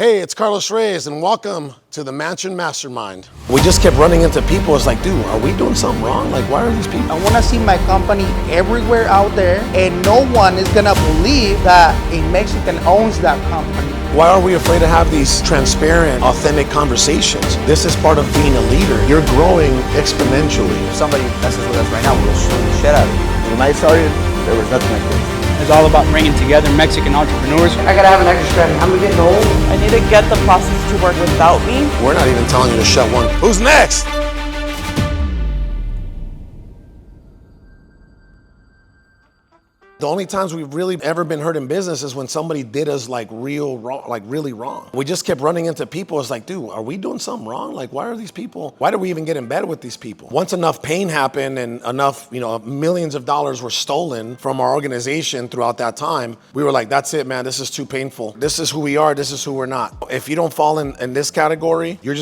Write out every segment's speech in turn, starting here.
Hey, it's Carlos Reyes, and welcome to the Mastermind. We just kept running into people. It's like, dude, are we doing something wrong? Like, why are these people? I want to see my company everywhere out there, and no one is going to believe that a Mexican owns that company. Why are we afraid to have these transparent, authentic conversations? This is part of being a leader. You're growing exponentially. If somebody messes with us right now, we'll shoot the shit out of you. When I started, there was nothing like this. It's all about bringing together Mexican entrepreneurs. I gotta have an extra strategy. I'm getting old. I need to get the process to work without me. We're not even telling you to shut one. Who's next? The only times we've really ever been hurt in business is when somebody did us like real wrong, like really wrong. We just kept running into people. It's like, dude, are we doing something wrong? Like, why are these people? Why did we even get in bed with these people? Once enough pain happened and enough, millions of dollars were stolen from our organization throughout that time, we were like, that's it, man. This is too painful. This is who we are. This is who we're not. If you don't fall in this category, you're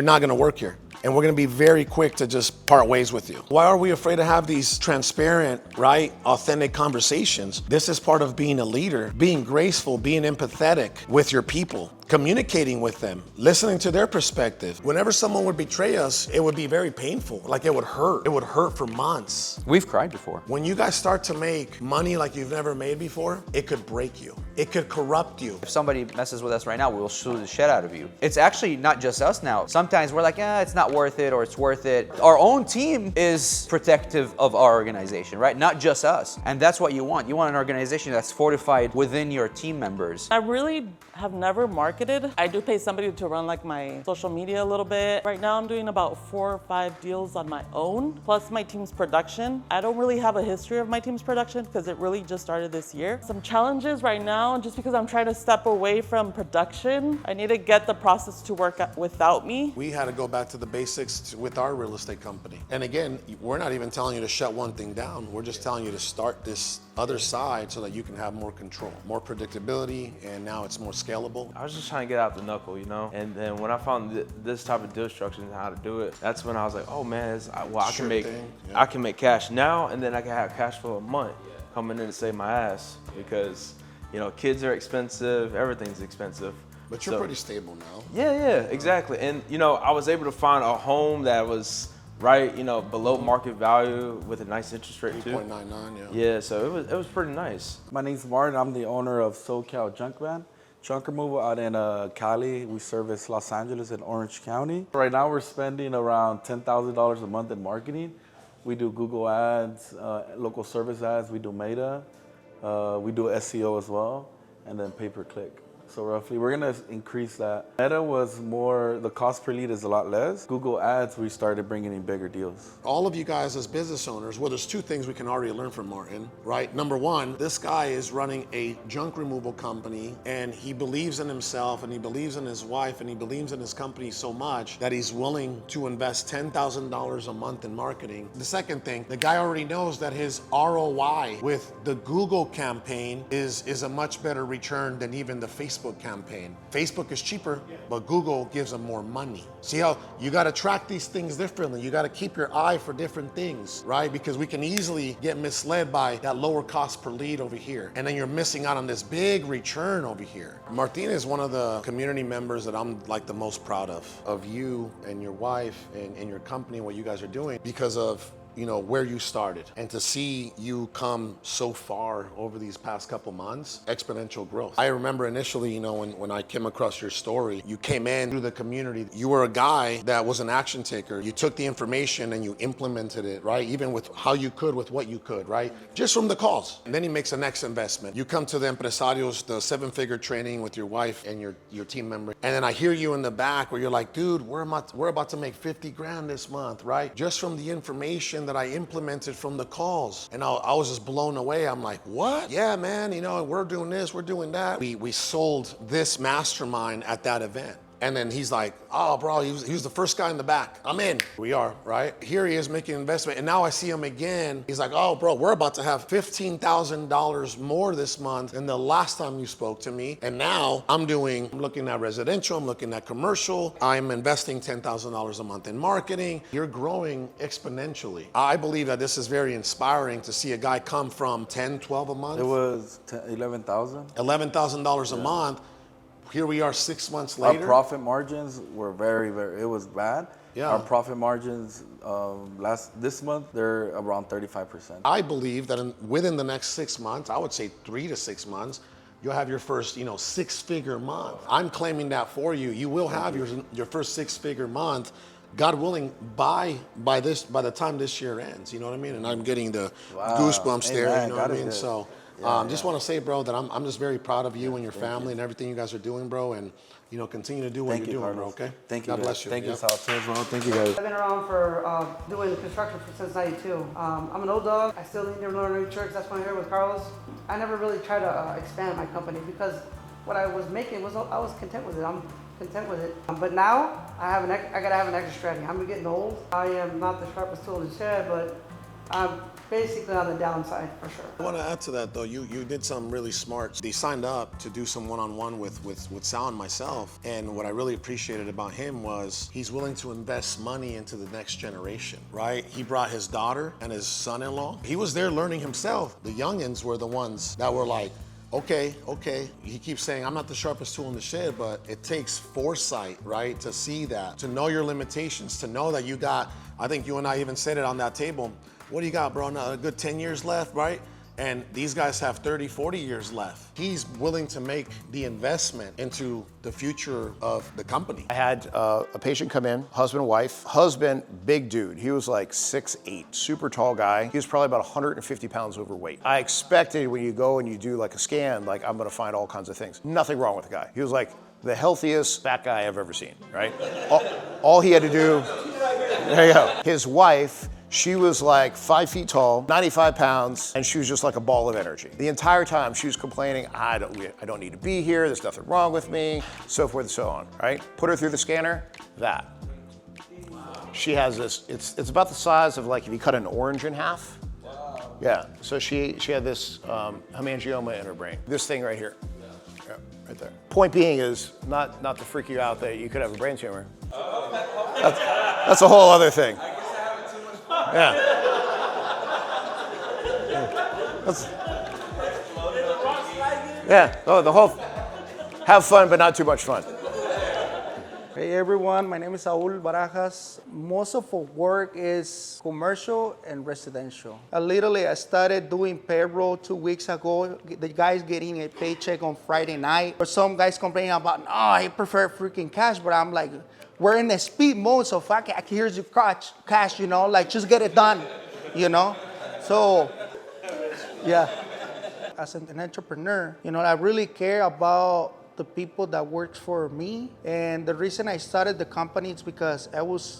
not gonna work here. And we're gonna be very quick to just part ways with you. Why are we afraid to have these transparent, right, authentic conversations? This is part of being a leader, being graceful, being empathetic with your people, communicating with them, listening to their perspective. Whenever someone would betray us, it would be very painful. Like it would hurt. It would hurt for months. We've cried before. When you guys start to make money like you've never made before, it could break you. It could corrupt you. If somebody messes with us right now, we'll shoot the shit out of you. It's actually not just us now. Sometimes we're like, it's not worth it, or it's worth it. Our own team is protective of our organization, right? Not just us. And that's what you want. You want an organization that's fortified within your team members. I really have never marketed. I do pay somebody to run like my social media a little bit. Right now I'm doing about 4 or 5 deals on my own, plus my team's production. I don't really have a history of my team's production because it really just started this year. Some challenges right now, just because I'm trying to step away from production, I need to get the process to work without me. We had to go back to the basics with our real estate company. And again, we're not even telling you to shut one thing down. We're just telling you to start this other side so that you can have more control, more predictability, and now it's more scalable. I was just trying to get out the knuckle, And then when I found this type of deal structure and how to do it, that's when I was like, oh man, I can make cash now, and then I can have cash flow a month coming in to save my ass because kids are expensive, everything's expensive. But you're pretty stable now. Yeah, exactly. And I was able to find a home that was right, below market value with a nice interest rate too. 3.99, yeah. Yeah, so it was pretty nice. My name's Martin. I'm the owner of SoCal Junk Van. Junk removal out in Cali. We service Los Angeles and Orange County. Right now we're spending around $10,000 a month in marketing. We do Google ads, local service ads, we do Meta, we do SEO as well, and then pay-per-click. So roughly, we're gonna increase that. Meta was more, the cost per lead is a lot less. Google ads, we started bringing in bigger deals. All of you guys as business owners, well, there's 2 things we can already learn from Martin, right? Number 1, this guy is running a junk removal company and he believes in himself and he believes in his wife and he believes in his company so much that he's willing to invest $10,000 a month in marketing. The second thing, the guy already knows that his ROI with the Google campaign is a much better return than even the Facebook campaign. Facebook is cheaper, but Google gives them more money. See how you got to track these things differently. You got to keep your eye for different things, right? Because we can easily get misled by that lower cost per lead over here. And then you're missing out on this big return over here. Martina is one of the community members that I'm like the most proud of you and your wife and your company, what you guys are doing because of where you started, and to see you come so far over these past couple months, exponential growth. I remember initially, when I came across your story, you came in through the community. You were a guy that was an action taker. You took the information and you implemented it, right? Even with how you could, with what you could, right? Just from the calls. And then he makes the next investment. You come to the empresarios, the 7-figure training with your wife and your team member. And then I hear you in the back where you're like, dude, we're about to make 50 grand this month, right? Just from the information that I implemented from the calls. And I was just blown away. I'm like, what? Yeah, man, we're doing this, we're doing that. We sold this mastermind at that event. And then he's like, oh, bro, he was the first guy in the back. I'm in. We are, right? Here he is making an investment. And now I see him again. He's like, oh, bro, we're about to have $15,000 more this month than the last time you spoke to me. And now I'm looking at residential, I'm looking at commercial. I'm investing $10,000 a month in marketing. You're growing exponentially. I believe that this is very inspiring to see a guy come from 10, 12 a month. It was $11,000. $11,000 a month. here we are 6 months Our later. profit margins were it was bad. Yeah. Our profit margins this month, they're around 35%. I believe that within the next 6 months, I would say 3 to 6 months, you'll have your first, 6-figure month. I'm claiming that for you. You will have your first 6-figure month, God willing, by the time this year ends. You know what I mean? And I'm getting the goosebumps there. Amen. You know what I God is mean? good. So just want to say, bro, that I'm just very proud of you and your family and everything you guys are doing, bro. And continue to do what you're doing, bro. Okay. Thank you. God bless you. Thank you, Yep. South as well. Thank you, guys. I've been around for doing construction since '92. I'm an old dog. I still need to learn new tricks. That's why I'm here with Carlos. I never really tried to expand my company because what I was making I was content with it. I'm content with it. But now I gotta have an extra strategy. I'm getting old. I am not the sharpest tool in the shed, but I'm basically on the downside for sure. I want to add to that though. You did something really smart. They signed up to do some one-on-one with Sal and myself, and what I really appreciated about him was he's willing to invest money into the next generation, right? He brought his daughter and his son-in-law. He was there learning himself. The youngins were the ones that were like, okay. He keeps saying, I'm not the sharpest tool in the shed, but it takes foresight, right? To see that, to know your limitations, to know that you got, I think you and I even said it on that table, what do you got, bro? A good 10 years left, right? And these guys have 30, 40 years left. He's willing to make the investment into the future of the company. I had a patient come in, husband and wife. Husband, big dude. He was like 6'8", super tall guy. He was probably about 150 pounds overweight. I expected when you go and you do like a scan, like I'm gonna find all kinds of things. Nothing wrong with the guy. He was like the healthiest fat guy I've ever seen, right? All he had to do, there you go. His wife, she was like 5 feet tall, 95 pounds, and she was just like a ball of energy. The entire time she was complaining, I don't need to be here, there's nothing wrong with me, so forth and so on, right? Put her through the scanner, that. She has this, it's about the size of like if you cut an orange in half. Yeah, so she had this hemangioma in her brain. This thing right here, yeah, right there. Point being is not to freak you out that you could have a brain tumor. That's a whole other thing. Yeah. Oh, the whole, have fun, but not too much fun. Hey everyone, my name is Saul Barajas. Most of our work is commercial and residential. I started doing payroll 2 weeks ago. The guys getting a paycheck on Friday night. Or some guys complaining about, no, I prefer freaking cash, but I'm like, we're in a speed mode, so fuck it, here's your cash, like just get it done, So, yeah. As an entrepreneur, I really care about the people that work for me. And the reason I started the company is because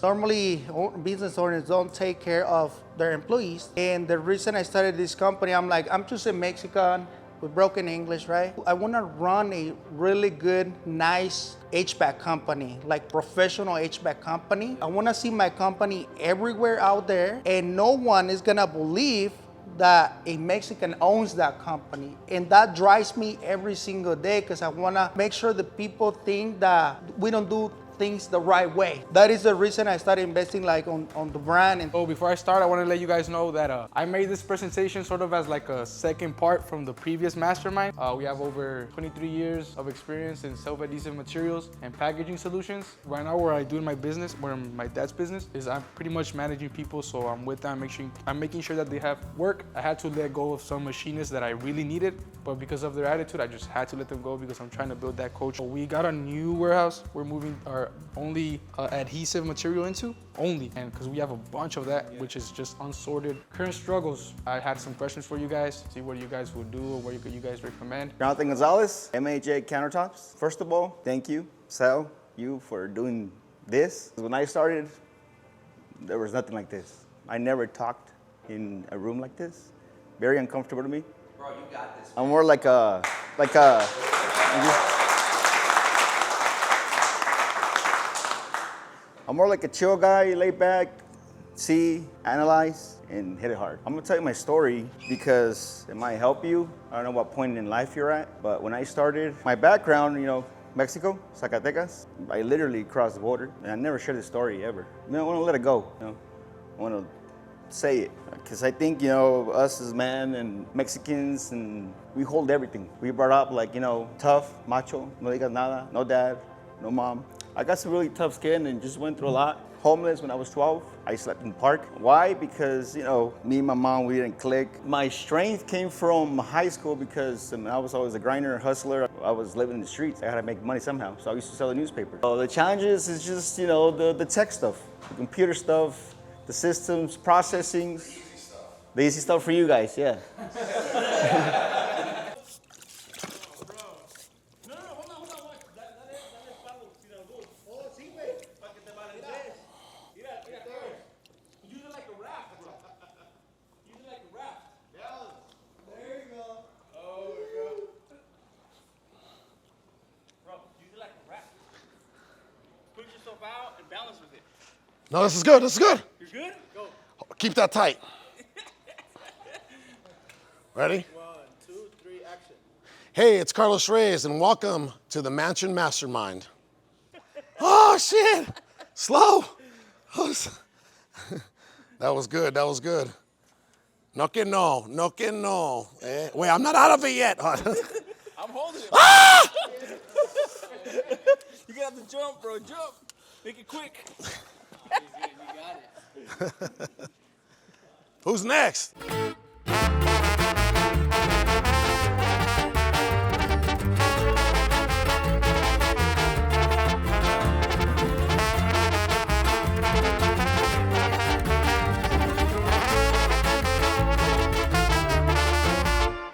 normally business owners don't take care of their employees. And the reason I started this company, I'm just a Mexican with broken English, right? I want to run a really good, nice HVAC company, like professional HVAC company. I want to see my company everywhere out there, and no one is gonna believe that a Mexican owns that company. And that drives me every single day because I want to make sure that people think that we don't do things the right way. That is the reason I started investing on the brand. So before I start, I want to let you guys know that I made this presentation sort of as like a second part from the previous Mastermind. We have over 23 years of experience in self-adhesive materials and packaging solutions. Right now where I do my business, where my dad's business, is I'm pretty much managing people, so I'm with them, I'm making sure that they have work. I had to let go of some machinists that I really needed, but because of their attitude, I just had to let them go because I'm trying to build that culture. We got a new warehouse. We're moving our only adhesive material into, and because we have a bunch of that, which is just unsorted. Current struggles, I had some questions for you guys, see what you guys would do or what you guys recommend. Jonathan Gonzalez, MHA Countertops. First of all, thank you, Sal, for doing this. When I started, there was nothing like this. I never talked in a room like this. Very uncomfortable to me. Bro, you got this. I'm more like a I'm more like a chill guy, laid back, see, analyze, and hit it hard. I'm gonna tell you my story because it might help you. I don't know what point in life you're at, but when I started, my background, Mexico, Zacatecas, I literally crossed the border, and I never shared this story ever. I want to let it go, I want to say it. Because I think, you know, us as men and Mexicans, and we hold everything. We brought up like, you know, tough, macho, no digas nada, no dad, no mom. I got some really tough skin and just went through a lot. Homeless when I was 12. I slept in the park. Why? Because, you know, me and my mom, we didn't click. My strength came from high school because I was always a grinder, hustler. I was living in the streets. I had to make money somehow. So I used to sell the newspaper. So the challenges is just, you know, the tech stuff, the computer stuff, the systems, processing. The easy stuff for you guys, yeah. No, this is good. This is good. You're good? Go. Keep that tight. Ready? 1, 2, 3, action. Hey, it's Carlos Reyes, and welcome to the Mansion Mastermind. Oh, shit. Slow. That was good. That was good. No que no. No que no. Wait, I'm not out of it yet. I'm holding it. Ah! You gotta have to jump, bro. Jump. Make it quick. Who's next?